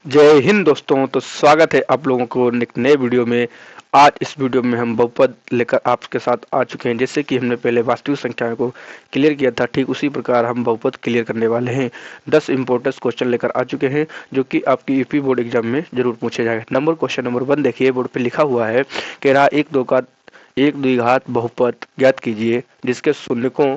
जय हिंद दोस्तों। तो स्वागत है आप लोगों को एक नए वीडियो में। आज इस वीडियो में हम बहुपद लेकर आपके साथ आ चुके हैं। जैसे कि हमने पहले वास्तविक संख्याओं को क्लियर किया था, ठीक उसी प्रकार हम बहुपद क्लियर करने वाले हैं। 10 इंपॉर्टेंट क्वेश्चन लेकर आ चुके हैं जो कि आपकी यूपी बोर्ड एग्जाम में जरूर पूछे जाएंगे। क्वेश्चन नंबर 1 देखिए, बोर्ड पे लिखा हुआ है कि रहा एक द्विघात बहुपद ज्ञात कीजिए जिसके शून्यकों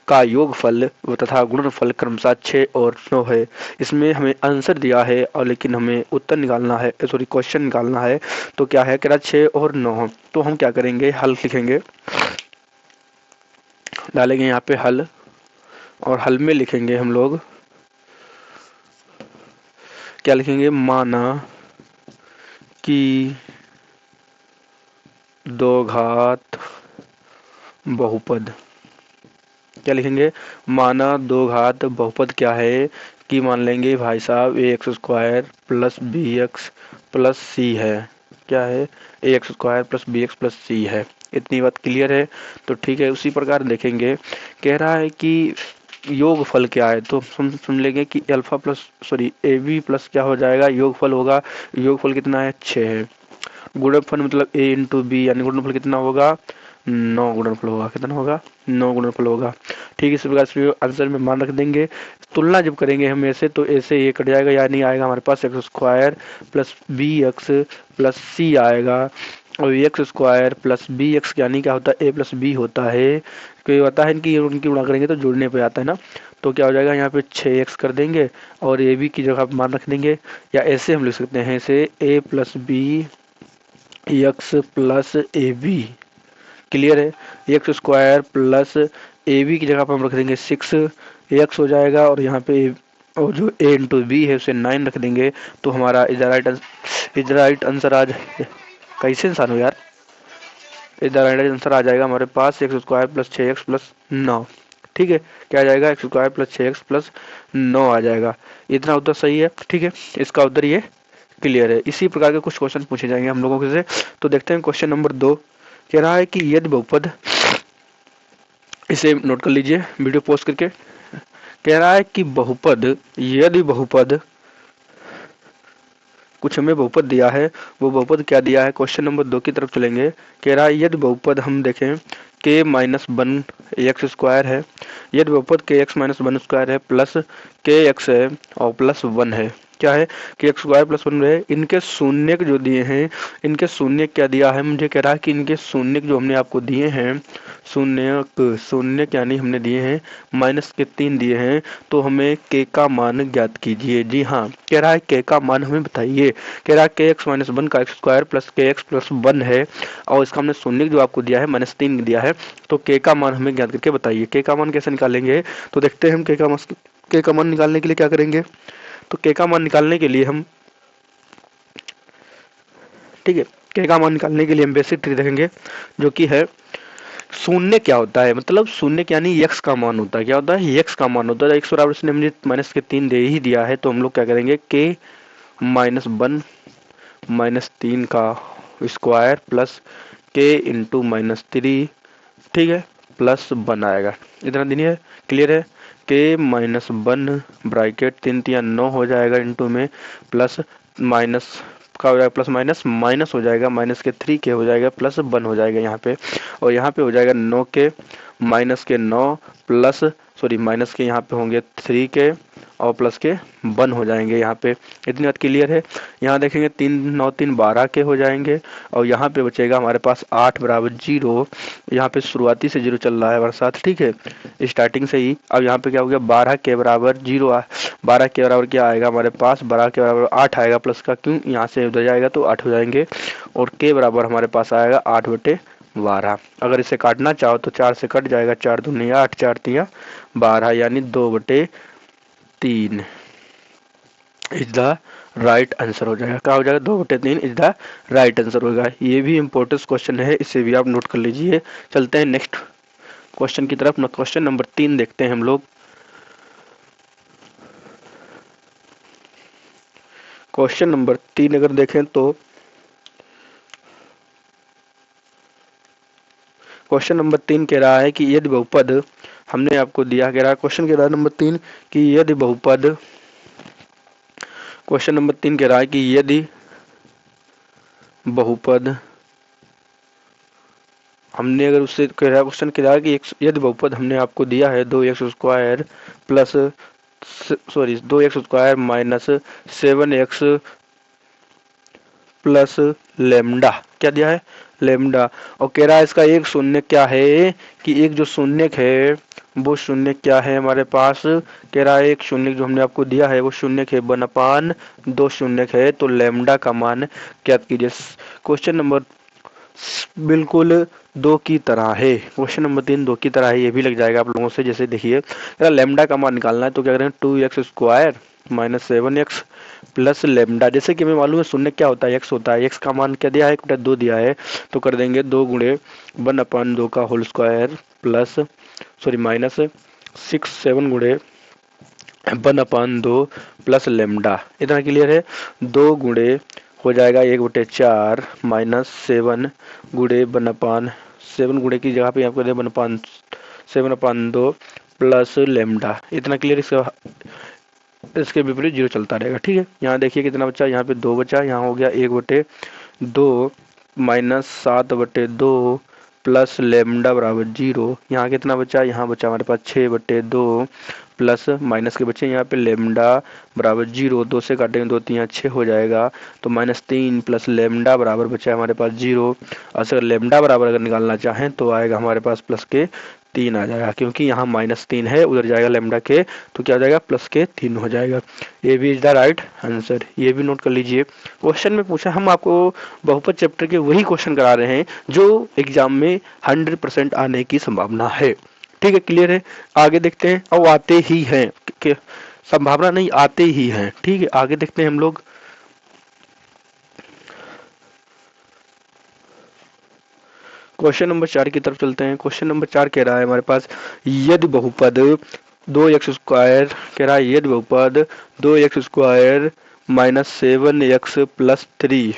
का योगफल तथा गुणनफल क्रमशः 6 और 9 है। इसमें हमें आंसर दिया है और लेकिन हमें उत्तर निकालना है, सॉरी क्वेश्चन निकालना है। तो क्या है, कह रहा 6 और 9। तो हम क्या करेंगे, हल लिखेंगे, डालेंगे यहाँ पे हल, और हल में लिखेंगे हम लोग, क्या लिखेंगे, माना कि दो घात बहुपद। क्या लिखेंगे, माना दो घात बहुपद क्या है कि मान लेंगे भाई साहब a x square plus b x plus c है। क्या है, a x square plus b x plus c है। इतनी बात क्लियर है। तो ठीक है, उसी प्रकार देखेंगे, कह रहा है कि योगफल क्या है। तो हम सुन लेंगे कि alpha plus sorry A B plus क्या हो जाएगा, योगफल होगा। योगफल कितना है, 6 है। गुणनफल मतलब ए इंटू बी, यानी गुणनफल कितना होगा, 9 गुणनफल होगा। कितना होगा, 9 गुणनफल होगा। ठीक, इस प्रकार से आंसर में मान रख देंगे। तुलना जब करेंगे हम ऐसे, तो ऐसे ये कट जाएगा, यानी आएगा हमारे पास x square plus b x plus c आएगा। और x square plus b x यानी क्या होता है, ए प्लस बी होता है। कोई होता है इनकी उनकी गुणा करेंगे तो जुड़ने पे आता है ना। तो क्या हो जाएगा, यहाँ पे 6x कर देंगे और ए बी की जगह मान रख देंगे। या ऐसे हम लिख सकते हैं, ऐसे a plus b x plus a b. Clear है, x square plus a b की जगह पर हम रख देंगे 6x हो जाएगा, और यहाँ पे और जो ए इंटू बी है उसे 9 रख देंगे। तो हमारा इज राइट आंसर आज, कैसे इंसान हो यार, इज राइट आंसर आ जाएगा हमारे पास x square plus 6x plus 9। ठीक है, क्या आ जाएगा, x square plus 6x plus 9 आ जाएगा। इतना उत्तर सही है। ठीक है, इसका उत्तर ये क्लियर है। इसी प्रकार के कुछ क्वेश्चन पूछे जाएंगे हम लोगों से। तो देखते हैं क्वेश्चन नंबर 2, कह रहा है कि यदि बहुपद, इसे नोट कर लीजिए वीडियो पोस्ट करके। कह रहा है कि बहुपद, यदि बहुपद, कुछ हमें बहुपद दिया है, वो बहुपद क्या दिया है, क्वेश्चन नंबर 2 की तरफ चलेंगे। कह रहा है यदि बहुपद हम देखें के माइनस वन एक्स स्क्वायर है, यदि बहुपद के एक्स माइनस वन स्क्वायर है प्लस के एक्स है और प्लस 1 है। क्या है कि एक्स स्क्वायर प्लस 1 है। इनके शून्य जो दिए हैं, इनके शून्य क्या दिया है, मुझे कह रहा है कि इनके शून्य जो हमने आपको दिए हैं, शून्य यानी हमने दिए हैं माइनस के 3 दिए हैं। तो हमें के का मान ज्ञात कीजिए। जी हाँ, कह रहा है के का मान हमें बताइए। कह रहा है के एक्स माइनस 1 का एक्स स्क्वायर प्लस के एक्स प्लस 1 है, और इसका हमने शून्य जो आपको दिया है माइनस 3 दिया है। तो के का मान हमें ज्ञात करके बताइए। के का मान कैसे निकालेंगे, तो देखते हैं हम के का मान निकालने के लिए क्या करेंगे। तो के का मान निकालने के लिए हम, ठीक है, के का मान निकालने के लिए हम बेसिक ट्रिक देखेंगे, जो कि है शून्य क्या होता है, मतलब शून्य यानी यक्स का मान होता है। क्या होता है, यक्स का मान होता है। एक्स बराबर इसने मुझे माइनस के 3 दे ही दिया है, तो हम लोग क्या करेंगे, के माइनस 1 माइनस 3 का स्क्वायर प्लस के इंटू माइनस 3, ठीक है, प्लस 1 आएगा। इतना दिन है, क्लियर है। के माइनस 1 ब्रैकेट 3 3 9 हो जाएगा, इंटू में प्लस माइनस का हो जाएगा, प्लस माइनस माइनस हो जाएगा, माइनस के 3 के हो जाएगा, प्लस 1 हो जाएगा यहाँ पे। और यहाँ पे हो जाएगा 9 के माइनस के 9 प्लस सॉरी माइनस के यहाँ पे होंगे 3 के और प्लस के 1 हो जाएंगे यहाँ पे। इतनी बात क्लियर है। यहाँ देखेंगे 3 9 3 12 के हो जाएंगे, और यहाँ पे बचेगा हमारे पास 8 बराबर 0। यहाँ पे शुरुआती से 0 चल रहा है हमारे साथ, ठीक है, स्टार्टिंग से ही। अब यहाँ पे क्या हो गया, 12 के बराबर 0 12 के बराबर क्या आएगा हमारे पास, 12 के बराबर 8 आएगा प्लस का, क्यों, यहाँ से उधर जाएगा तो 8 हो जाएंगे। और के बराबर हमारे पास आएगा 8/12। अगर इसे काटना चाहो तो 4 से कट जाएगा, 4 दूनी 8 4 3 12, यानी 2/3 इज द राइट आंसर हो जाएगा। क्या हो जाएगा, 2/3 इज द राइट आंसर होगा। ये भी इंपॉर्टेंट क्वेश्चन है, इसे भी आप नोट कर लीजिए। चलते हैं नेक्स्ट क्वेश्चन की तरफ। क्वेश्चन नंबर 3 देखते हैं हम लोग। क्वेश्चन नंबर 3 अगर देखें तो क्वेश्चन नंबर 3 कह रहा है कि यदि बहुपद, हमने आपको दिया, कह रहा है क्वेश्चन कह रहा है नंबर 3 कि यदि बहुपद क्वेश्चन नंबर 3 कह रहा है कि यदि बहुपद, हमने अगर उससे कह रहा है, क्वेश्चन कह रहा है कि यदि बहुपद हमने आपको दिया है 2x² plus sorry 2x² minus 7x plus lambda, क्या दिया है, लेमडा, और कह रहा है इसका एक शून्य क्या है, कि एक जो शून्य है वो शून्य क्या है हमारे पास, कह रहा है एक शून्य जो हमने आपको दिया है वो शून्य है 1/2 शून्य है, तो लेमडा का मान ज्ञात कीजिए। क्वेश्चन नंबर बिल्कुल 2 की तरह है, क्वेश्चन नंबर 3 2 की तरह है, ये भी लग जाएगा आप लोगों से। जैसे देखिए लेमडा का मान निकालना है तो क्या करेंगे 2x² minus 7x plus lambda, जैसे कि हमें मालूम है शून्य क्या होता है, एक्स होता है, एक्स का मान क्या दिया है, 2 दिया है, तो कर देंगे 2 गुणे 1/2 का whole square plus sorry minus 7 गुणे 1/2 प्लस लेमडा, इतना क्लियर है। 2 गुणे हो जाएगा 1/4 माइनस 7 गुणे 1/7 गुणे की जगह पे आपको 7/2 प्लस लेमडा, इतना क्लियर। इसके विपरीत 0 चलता रहेगा, ठीक है। यहाँ देखिए कितना बचा, यहाँ पे 2 बचा, यहाँ हो गया 1/2 माइनस 7/2 प्लस लेमडा बराबर 0, यहाँ कितना बचा, यहाँ बचा हमारे पास 6/2 प्लस माइनस के बच्चे यहाँ पे लेमडा बराबर 0, 2 से काटेंगे 2 3 6 हो जाएगा, तो -3 प्लस लेमडा बराबर बचा हमारे पास 0। अगर लेमडा बराबर अगर निकालना चाहें तो आएगा हमारे पास प्लस के 3 आ जाएगा, क्योंकि यहाँ -3 है, उधर जाएगा लेमडा के, तो क्या हो जाएगा प्लस के 3 हो जाएगा। ये भी इज द राइट आंसर, ये भी नोट कर लीजिए। क्वेश्चन में पूछा, हम आपको बहुपद चैप्टर के वही क्वेश्चन करा रहे हैं जो एग्जाम में 100% आने की संभावना है, ठीक है, क्लियर है। आगे देखते हैं, और आते ही हैं, संभावना नहीं आते ही हैं, ठीक है। आगे देखते हैं हम लोग, क्वेश्चन नंबर 4 की तरफ चलते हैं। क्वेश्चन नंबर 4 कह रहा है हमारे पास यदि बहुपद 2x² कह रहा है यदि बहुपद 2x² minus 7x plus 3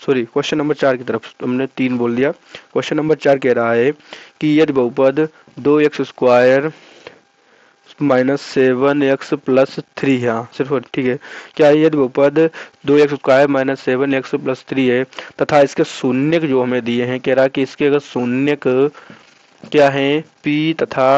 sorry question number 4 की तरफ हमने 3 बोल दिया। क्वेश्चन नंबर 4 कह रहा है कि यदि बहुपद 2x² माइनस 7x प्लस 3 है, सिर्फ ठीक है, क्या यदि बहुपद 2x² माइनस 7x प्लस 3 है तथा इसके शून्य जो हमें दिए हैं, कह रहा है कि इसके अगर शून्य क्या है p तथा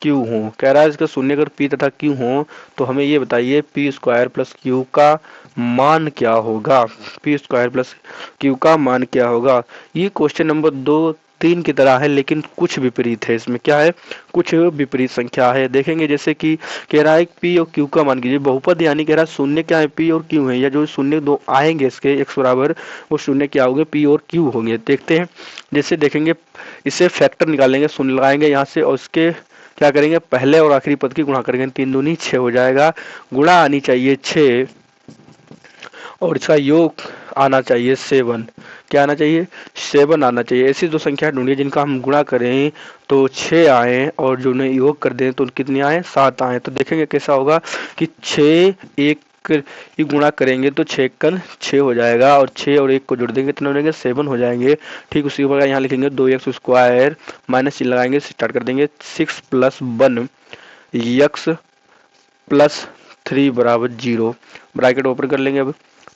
q हो, कह रहा है इसका शून्य अगर p तथा q हो तो हमें ये बताइए p² प्लस q का मान क्या होगा, p² प्लस q का मान क्या होगा। ये क्वेश्चन नंबर 2 3 की तरह है, लेकिन कुछ विपरीत है, इसमें क्या है, कुछ विपरीत संख्या है। देखेंगे जैसे कि कह रहा है p और q का मान कीजिए, बहुपद यानी कह रहा है शून्य क्या है, p और q है, या जो शून्य दो आएंगे इसके x बराबर, वो शून्य क्या होंगे, p और q होंगे। देखते हैं, जैसे देखेंगे इसे फैक्टर निकालेंगे, शून्य लगाएंगे यहाँ से, और उसके क्या करेंगे, पहले और आखिरी पद की गुणा करेंगे, 3 दूनी 6 हो जाएगा, गुणा आनी चाहिए 6 और इसका योग आना चाहिए 7, क्या आना चाहिए, 7 आना चाहिए। ऐसी दो संख्या ढूंढिए जिनका हम गुणा करें तो 6 आए और जो उन्हें योग कर दें तो कितने आए, 7 आए। तो देखेंगे कैसा होगा कि 6 1 ये गुणा करेंगे तो 6 कन 6 हो जाएगा, और 6 और 1 को जोड़ देंगे कितने हो जाएंगे, 7 हो जाएंगे। ठीक उसी प्रकार यहाँ लिखेंगे 2x² माइनस चिन्ह लगाएंगे, स्टार्ट कर देंगे 6 प्लस 1 x प्लस 3 बराबर 0, ब्रैकेट ओपन कर लेंगे। अब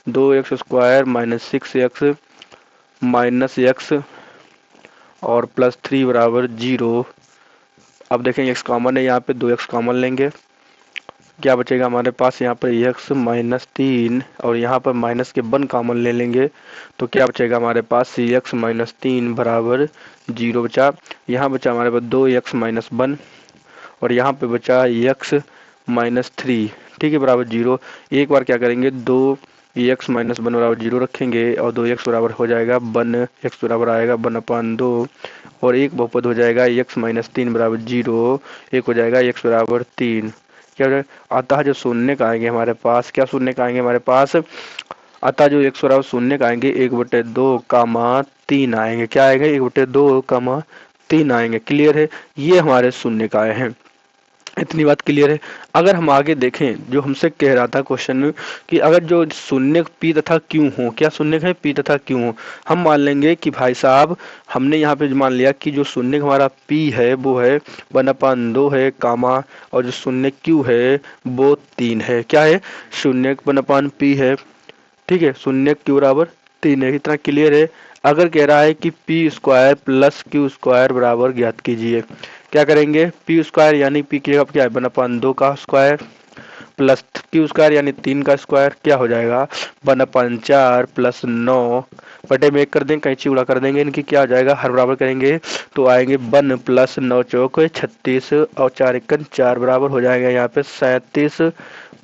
2x² minus 6x minus x और प्लस 3 बराबर 0। अब देखेंगे x कॉमन है, यहाँ पे 2x कॉमन लेंगे, क्या बचेगा हमारे पास, यहाँ पर x माइनस 3 और यहाँ पर माइनस के 1 कॉमन ले लेंगे, तो क्या बचेगा हमारे पास x माइनस 3 बराबर 0 बचा। यहाँ बचा हमारे पास 2x माइनस 1 और यहाँ पे बचा x माइनस 3, ठीक है, बराबर 0। एक बार क्या करेंगे, 2x माइनस 1 बराबर 0 रखेंगे और 2x बराबर हो जाएगा 1, x बराबर आएगा 1/2 और एक बहुपद हो जाएगा x माइनस 3 बराबर 0, एक हो जाएगा x बराबर 3। क्या हो जाएगा, अतः जो शून्य का आएंगे हमारे पास, क्या शून्य का आएंगे हमारे पास, अतः जो x बराबर शून्य का आएंगे 1/2 3 आएंगे, क्या आएंगे 1/2 3 आएंगे, क्लियर है। ये हमारे शून्य का आए हैं। इतनी बात क्लियर है। अगर हम आगे देखें, जो हमसे कह रहा था क्वेश्चन कि अगर जो शून्य पी तथा क्यू हो, क्या शून्य है पी तथा क्यू हो, हम मान लेंगे कि भाई साहब हमने यहाँ पे मान लिया कि जो शून्य हमारा पी है वो है 1/2 है कामा, और जो शून्य क्यू है वो 3 है। क्या है? शून्य 1/पी है, ठीक है, शून्य क्यू बराबर 3 है। इतना क्लियर है। अगर कह रहा है कि P square plus Q square बराबर ज्ञात कीजिए, क्या करेंगे? पी स्क्वायर यानी पी की जगह क्या है 1/2 का स्क्वायर प्लस क्यू स्क्वायर यानी 3 का स्क्वायर, क्या हो जाएगा 1/4 प्लस 9 बटे में 1 कर देंगे, कैंची उड़ा कर देंगे, इनकी क्या हो जाएगा हर बराबर करेंगे तो आएंगे 1 प्लस 9 चौक 36 और 4 एकन 4 बराबर हो जाएगा यहाँ पे 37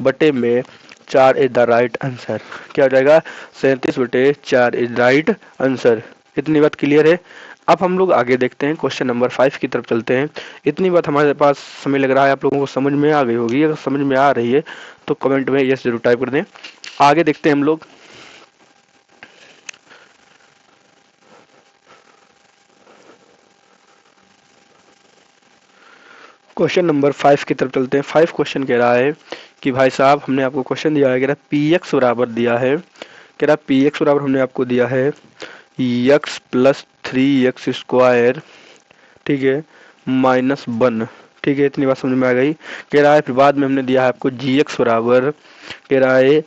बटे में 4 इज द राइट आंसर। क्या हो जाएगा 37/4 इज राइट आंसर। इतनी बात क्लियर है। अब हम लोग आगे देखते हैं, क्वेश्चन नंबर 5 की तरफ चलते हैं। इतनी बात हमारे पास समय लग रहा है आप लोगों को समझ में आ गई होगी। अगर समझ में आ रही है तो कमेंट में यस जरूर टाइप कर दें। आगे देखते हैं हम लोग। क्वेश्चन नंबर 5 की तरफ चलते हैं। 5 क्वेश्चन कह रहा है कि भाई साहब हमने आपको क्वेश्चन दिया है, कह रहा पी एक्स बराबर दिया है, कह रहा पी एक्स बराबर हमने आपको दिया है एक्स प्लस 3x स्क्वायर, ठीक है, -1, ठीक है। इतनी बात समझ में आ गई। कह रहा है फिर बाद में हमने दिया है आपको जी एक्स बराबर, कह रहा है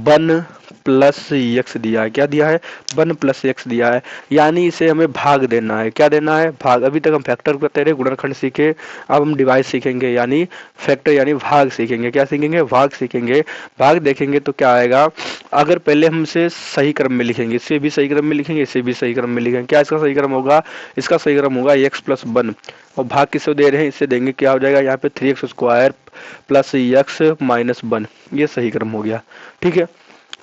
1 प्लस एक्स दिया है। क्या दिया है? 1 प्लस एक्स दिया है, यानी इसे हमें भाग देना है। क्या देना है? भाग। अभी तक हम फैक्टर करते रहे, गुणनखंड सीखे, अब हम डिवाइड सीखेंगे, यानी फैक्टर यानी भाग सीखेंगे। क्या सीखेंगे? भाग सीखेंगे। भाग देखेंगे तो क्या आएगा, अगर पहले हम इसे सही क्रम में लिखेंगे, इसे भी सही क्रम में लिखेंगे, इसे भी सही क्रम में लिखेंगे। क्या इसका सही क्रम होगा? इसका सही क्रम होगा एक्स प्लस 1, और भाग किसको दे रहे हैं? इससे देंगे, क्या हो जाएगा यहाँ पे 3x square plus x minus 1, ये सही क्रम हो गया, ठीक है।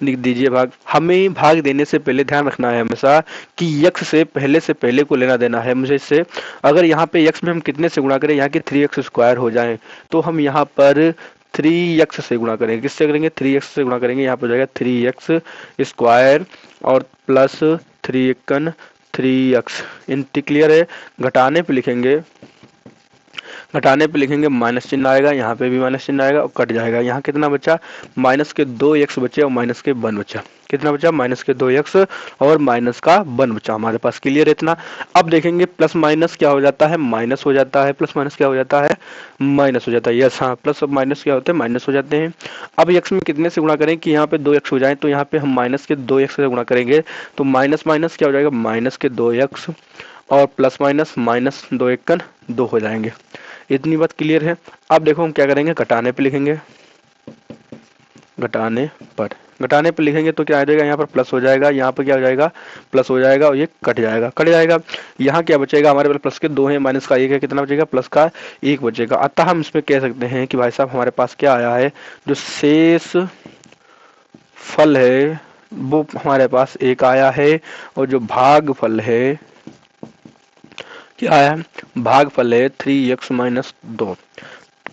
लिख दीजिए भाग। हमें भाग देने से पहले ध्यान रखना है हमेशा कि यक्स से पहले को लेना देना है मुझे इससे। अगर यहाँ पे यक्स में हम कितने से गुणा करें, यहाँ की 3x स्क्वायर हो जाए, तो हम यहाँ पर 3x से गुणा करेंगे। किससे करेंगे? 3x से गुणा करेंगे। यहाँ पर हो जाएगा 3x स्क्वायर और प्लस 3 एकन 3x। इनती क्लियर है। घटाने पे लिखेंगे, घटाने पे लिखेंगे माइनस चिन्ह आएगा, यहाँ पे भी माइनस चिन्ह आएगा और कट जाएगा। यहाँ कितना बचा? माइनस के 2x बचे और माइनस के 1 बचा। कितना बचा? माइनस के 2x और माइनस का 1 बचा हमारे पास। क्लियर है इतना। अब देखेंगे प्लस माइनस क्या हो जाता है? माइनस हो जाता है। प्लस माइनस क्या हो जाता है? माइनस हो जाता है। यस हाँ, प्लस और माइनस क्या होते हैं? माइनस हो जाते हैं। अब x में कितने से गुणा करें कि यहाँ पे 2x हो जाए, तो यहाँ पे हम माइनस के 2x से गुणा करेंगे, तो माइनस माइनस क्या हो जाएगा? माइनस के 2x और प्लस माइनस माइनस 2 एकन 2 हो जाएंगे। इतनी बात क्लियर है। अब देखो हम क्या करेंगे, घटाने पे लिखेंगे, घटाने पर लिखेंगे तो क्या आ जाएगा? यहाँ पर प्लस हो जाएगा, यहाँ पर क्या हो जाएगा? प्लस हो जाएगा और ये कट जाएगा, कट जाएगा। यहाँ क्या बचेगा? हमारे पास प्लस के 2 है, माइनस का 1 है, कितना बचेगा? प्लस का 1 बचेगा। अतः हम इसमें कह सकते हैं कि भाई साहब हमारे पास क्या आया है, जो शेष फल है वो हमारे पास 1 आया है, और जो भाग फल है क्या आया? भाग फल है 3x माइनस 2।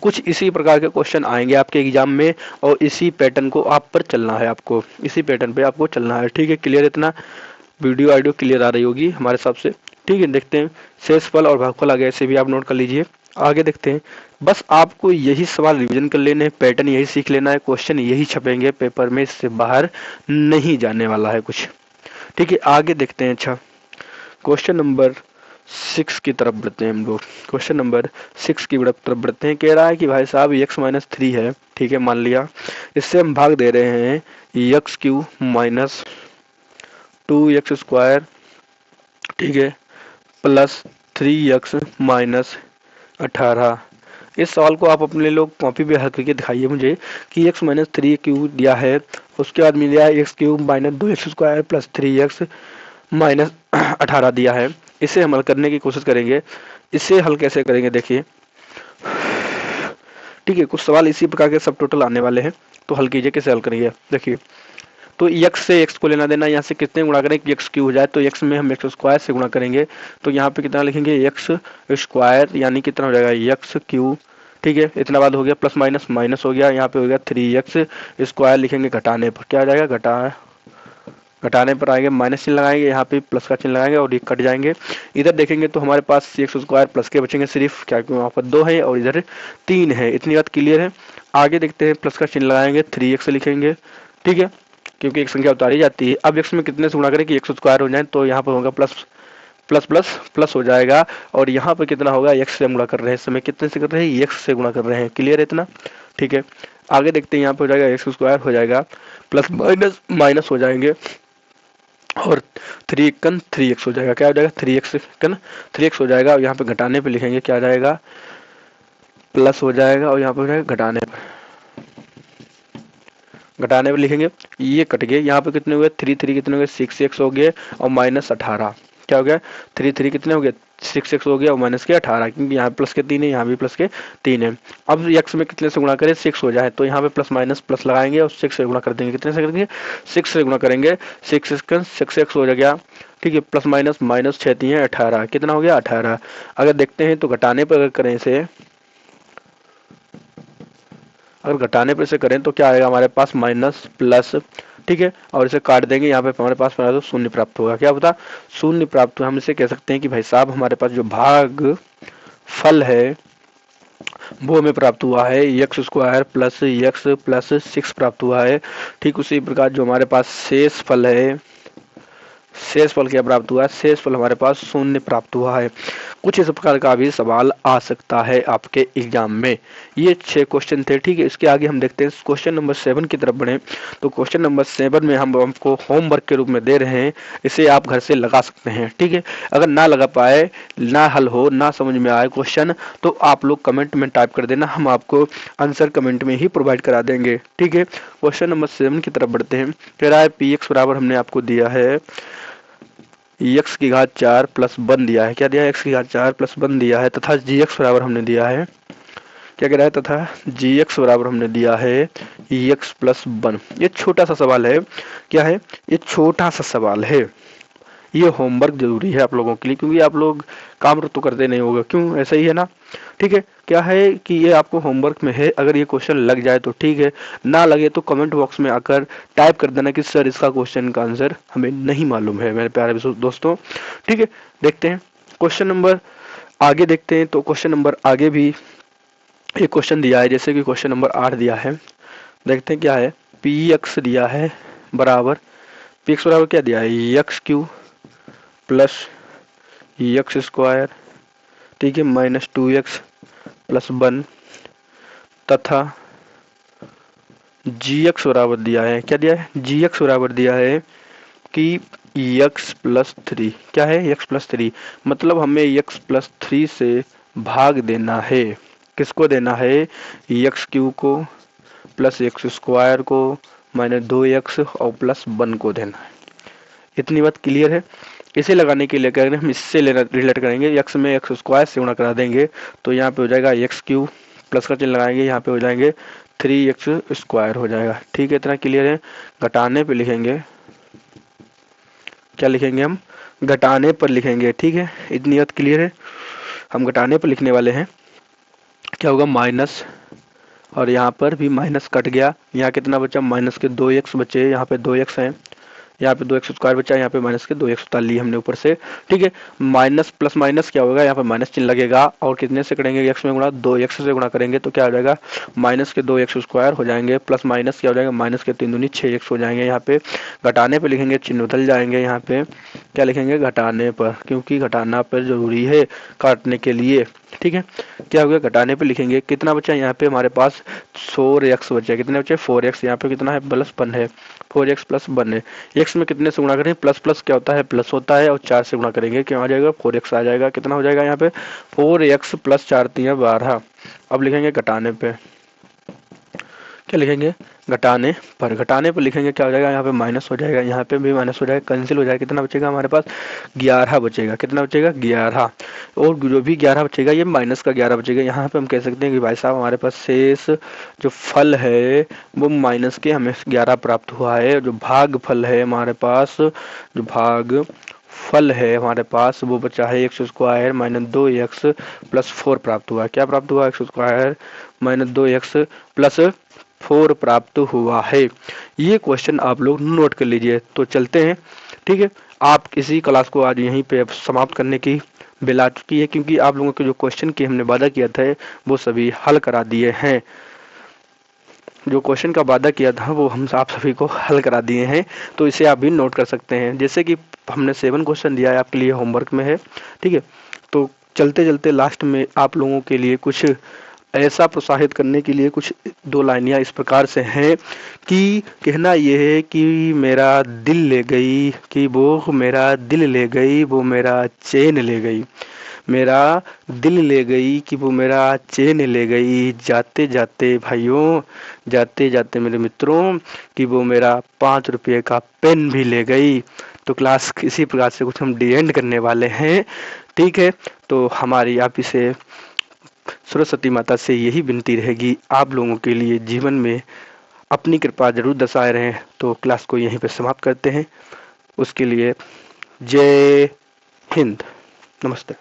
कुछ इसी प्रकार के क्वेश्चन आएंगे आपके एग्जाम में, और इसी पैटर्न को आप पर चलना है, आपको इसी पैटर्न पे आपको चलना है, ठीक है। क्लियर इतना? वीडियो आइडियो क्लियर आ रही होगी हमारे हिसाब से, ठीक है। देखते हैं शेषफल और भागफल आ गया, इसे भी आप नोट कर लीजिए। आगे देखते हैं। बस आपको यही सवाल रिवीजन कर लेने, पैटर्न यही सीख लेना है, क्वेश्चन यही छपेंगे पेपर में, इससे बाहर नहीं जाने वाला है कुछ, ठीक है। आगे देखते हैं। अच्छा, क्वेश्चन नंबर 6 की तरफ बढ़ते हैं हम लोग। क्वेश्चन नंबर 6 की तरफ बढ़ते हैं। कह रहा है कि भाई साहब x माइनस 3 है, ठीक है, मान लिया। इससे हम भाग दे रहे हैं x Q minus 2x square, ठीक है, प्लस 3x माइनस 18। इस सवाल को आप अपने लोग कॉपी पे हल करके दिखाइए मुझे कि x माइनस 3 क्यू दिया है, उसके बाद मिल गया x cube minus 2x square plus 3x minus 18 दिया है। इसे हम हल करने की कोशिश करेंगे। इसे हल कैसे करेंगे देखिए, ठीक है। कुछ सवाल इसी प्रकार के सब टोटल आने वाले हैं, तो हल कीजिए कैसे हल करेंगे। देखिए, तो x से x को लेना देना, यहाँ से कितने गुणा करें कि x क्यू हो जाए, तो x में हम x स्क्वायर से गुणा करेंगे, तो यहाँ पे कितना लिखेंगे x स्क्वायर, यानी कितना हो जाएगा x क्यू, ठीक है। इतना बाद हो गया, प्लस माइनस माइनस हो गया, यहाँ पे हो गया 3x स्क्वायर लिखेंगे घटाने पर, क्या आ जाएगा? घटाने पर आएंगे माइनस चिन्ह लगाएंगे, यहाँ पे प्लस का चिन्ह लगाएंगे और ये कट जाएंगे। इधर देखेंगे तो हमारे पास एक्स स्क्वायर प्लस के बचेंगे सिर्फ, क्या वहाँ पर 2 है और इधर 3 है। इतनी बात क्लियर है। आगे देखते हैं, प्लस का चिन्ह लगाएंगे 3x लिखेंगे, ठीक है, क्योंकि एक संख्या उतारी जाती है। अब x में कितने से गुणा करें कि एक्स स्क्वायर हो जाए, तो यहाँ पर होगा प्लस प्लस प्लस प्लस हो जाएगा, और यहाँ पर कितना होगा, x से हम गुणा कर रहे हैं, इस समय कितने से कर रहे हैं, x से गुणा कर रहे हैं। क्लियर है इतना, ठीक है। आगे देखते हैं, यहाँ पे हो जाएगा एक्स स्क्वायर हो जाएगा, प्लस माइनस माइनस हो जाएंगे, और 3x हो जाएगा, क्या हो जाएगा 3x हो जाएगा। और यहाँ पे घटाने पे लिखेंगे, क्या आ जाएगा, प्लस हो जाएगा, और यहाँ पे हो जाएगा घटाने पे लिखेंगे, ये कट गए। यहाँ पे कितने हुए, 3 कितने हो गए, 6x हो गए, और माइनस 18, क्या हो गया 3 कितने हो गए, 6x हो गया, और माइनस के 18, क्योंकि यहाँ प्लस के 3 है, यहाँ भी प्लस के 3 है। अब x में कितने से गुणा करें, 6 हो जाए, तो यहाँ पे प्लस माइनस प्लस लगाएंगे और 6 से गुणा कर देंगे। कितने से कर देंगे, 6 से गुणा करेंगे, 6x हो गया, ठीक है, प्लस माइनस माइनस 6 3 18, कितना हो गया 18। अगर देखते हैं तो घटाने पर अगर करें इसे, अगर घटाने पर इसे करें तो क्या आएगा हमारे पास, माइनस प्लस, ठीक है, और इसे काट देंगे, यहाँ पे हमारे पास तो शून्य प्राप्त होगा। क्या बता, शून्य प्राप्त हुआ। हम इसे कह सकते हैं कि भाई साहब हमारे पास जो भाग फल है वो हमें प्राप्त हुआ है, x square plus x plus 6 प्राप्त हुआ है। ठीक उसी प्रकार जो हमारे पास शेष फल है, शेष फल क्या प्राप्त हुआ है, शेष फल हमारे पास शून्य प्राप्त हुआ है। कुछ इस प्रकार का भी सवाल आ सकता है आपके एग्जाम में। ये 6 क्वेश्चन थे, ठीक है। इसके आगे हम देखते हैं क्वेश्चन नंबर 7 की तरफ बढ़े। तो क्वेश्चन नंबर 7 में हम आपको होमवर्क के रूप में दे रहे हैं, इसे आप घर से लगा सकते हैं, ठीक है। अगर ना लगा पाए, ना हल हो, ना समझ में आए क्वेश्चन, तो आप लोग कमेंट में टाइप कर देना, हम आपको आंसर कमेंट में ही प्रोवाइड करा देंगे, ठीक है। क्वेश्चन नंबर 7 की तरफ बढ़ते हैं। कह रहा है px बराबर हमने आपको दिया है x की घात 4 प्लस 1 दिया है, क्या दिया है, x की घात 4 प्लस 1 दिया है, तथा gx बराबर हमने दिया है, क्या कह रहा है, तथा gx बराबर हमने दिया है x प्लस 1। ये छोटा सा सवाल है, क्या है, ये छोटा सा सवाल है, ये होमवर्क जरूरी है आप लोगों के लिए, क्योंकि आप लोग काम तो करते नहीं होगा, क्यों, ऐसा ही है ना, ठीक है। क्या है कि ये आपको होमवर्क में है, अगर ये क्वेश्चन लग जाए तो ठीक है, ना लगे तो कमेंट बॉक्स में आकर टाइप कर देना कि सर इसका क्वेश्चन का आंसर हमें नहीं मालूम है, मेरे प्यारे दोस्तों, ठीक है। देखते हैं क्वेश्चन नंबर आगे, देखते हैं तो क्वेश्चन नंबर आगे भी एक क्वेश्चन दिया है, जैसे कि क्वेश्चन नंबर 8 दिया है। देखते हैं क्या है, पी एक्स दिया है बराबर, पी एक्स बराबर क्या दिया है, x Q plus x square, ठीक है, माइनस 2x प्लस 1, तथा gx बराबर दिया है, क्या दिया है, gx बराबर दिया है कि x प्लस 3, क्या है, x प्लस 3, मतलब हमें x प्लस 3 से भाग देना है, किसको देना है, एक्स क्यू को प्लस एक्स स्क्वायर को माइनस 2x और प्लस 1 को देना है। इतनी बात क्लियर है। इसे लगाने के लिए करेंगे, हम इससे रिलेट करेंगे, x में एक्स स्क्वायर से गुणा करा देंगे, तो यहाँ पे हो जाएगा एक्स क्यू, प्लस का चिन्ह लगाएंगे, यहाँ पे हो जाएंगे 3x स्क्वायर हो जाएगा, ठीक है, इतना क्लियर है। घटाने पे लिखेंगे, क्या लिखेंगे, हम घटाने पर लिखेंगे, ठीक है, इतनी बात क्लियर है। हम घटाने पर लिखने वाले हैं, क्या होगा, माइनस, और यहाँ पर भी माइनस कट गया, यहाँ कितना बचा, माइनस के 2x बचे, यहाँ पे 2x है, यहाँ पे 2x स्क्वायर बचा, यहाँ पे माइनस के 2x उतार लिए हमने ऊपर से, ठीक है। माइनस प्लस माइनस क्या होगा, यहाँ पे माइनस चिन्ह लगेगा, और कितने से करेंगे, x में गुणा, 2x से गुणा करेंगे तो क्या हो जाएगा, माइनस के 2x स्क्वायर हो जाएंगे, प्लस माइनस क्या हो जाएगा, माइनस के 3 दूनी 6x हो जाएंगे। यहाँ पे घटाने पे लिखेंगे, चिन्ह बदल जाएंगे, यहाँ पे क्या लिखेंगे, घटाने पर, क्योंकि घटाना पर जरूरी है काटने के लिए, ठीक है। क्या हो गया, घटाने पे लिखेंगे, कितना बचा यहाँ पे हमारे पास 4x बचा, कितने बचे 4x, यहाँ पे कितना है, प्लस 1 है, 4x प्लस 1 है। x में कितने से गुणा करें, प्लस प्लस क्या होता है, प्लस होता है, और 4 से गुणा करेंगे क्या आ जाएगा, 4x आ जाएगा, कितना हो जाएगा यहाँ पे 4x प्लस 4 3 12। अब लिखेंगे घटाने पे, क्या लिखेंगे, घटाने पर लिखेंगे, क्या हो जाएगा, यहाँ पे माइनस हो जाएगा, यहाँ पे भी माइनस हो जाएगा, कैंसिल हो जाएगा, कितना बचेगा हमारे पास 11 बचेगा, कितना बचेगा 11, और जो भी 11 बचेगा ये माइनस का 11 बचेगा। यहाँ पे हम कह सकते हैं कि भाई साहब हमारे पास शेष जो फल है वो माइनस के हमें 11 प्राप्त हुआ है, जो भाग फल है हमारे पास, जो भाग फल है हमारे पास वो बचा है x square minus 2x plus 4 प्राप्त हुआ, क्या प्राप्त हुआ, x square minus 2x plus 4 प्राप्त हुआ है। ये क्वेश्चन आप लोग नोट कर लीजिए। तो चलते हैं, ठीक है। आप इसी क्लास को आज यहीं पे समाप्त करने की बेला आ चुकी है, क्योंकि आप लोगों के जो क्वेश्चन की हमने वादा किया था वो सभी हल करा दिए हैं। जो क्वेश्चन का वादा किया था वो हम आप सभी को हल करा दिए हैं। तो इसे आप भी नोट कर सकते हैं। जैसे कि हमने 7 क्वेश्चन दिया है आपके लिए, होमवर्क में है, ठीक है। तो चलते चलते लास्ट में आप लोगों के लिए कुछ ऐसा प्रोत्साहित करने के लिए कुछ 2 लाइनियाँ इस प्रकार से हैं कि कहना ये है कि मेरा दिल ले गई, कि वो मेरा दिल ले गई, वो मेरा चैन ले गई। मेरा दिल ले गई कि वो मेरा चैन ले गई, जाते जाते भाइयों, जाते जाते मेरे मित्रों, कि वो मेरा 5 रुपये का पेन भी ले गई। तो क्लास इसी प्रकार से कुछ हम डी एंड करने वाले हैं, ठीक है। तो हमारी आप इसे सरस्वती माता से यही विनती रहेगी, आप लोगों के लिए जीवन में अपनी कृपा जरूर दर्शाए रहें। तो क्लास को यहीं पर समाप्त करते हैं। उसके लिए जय हिंद, नमस्ते।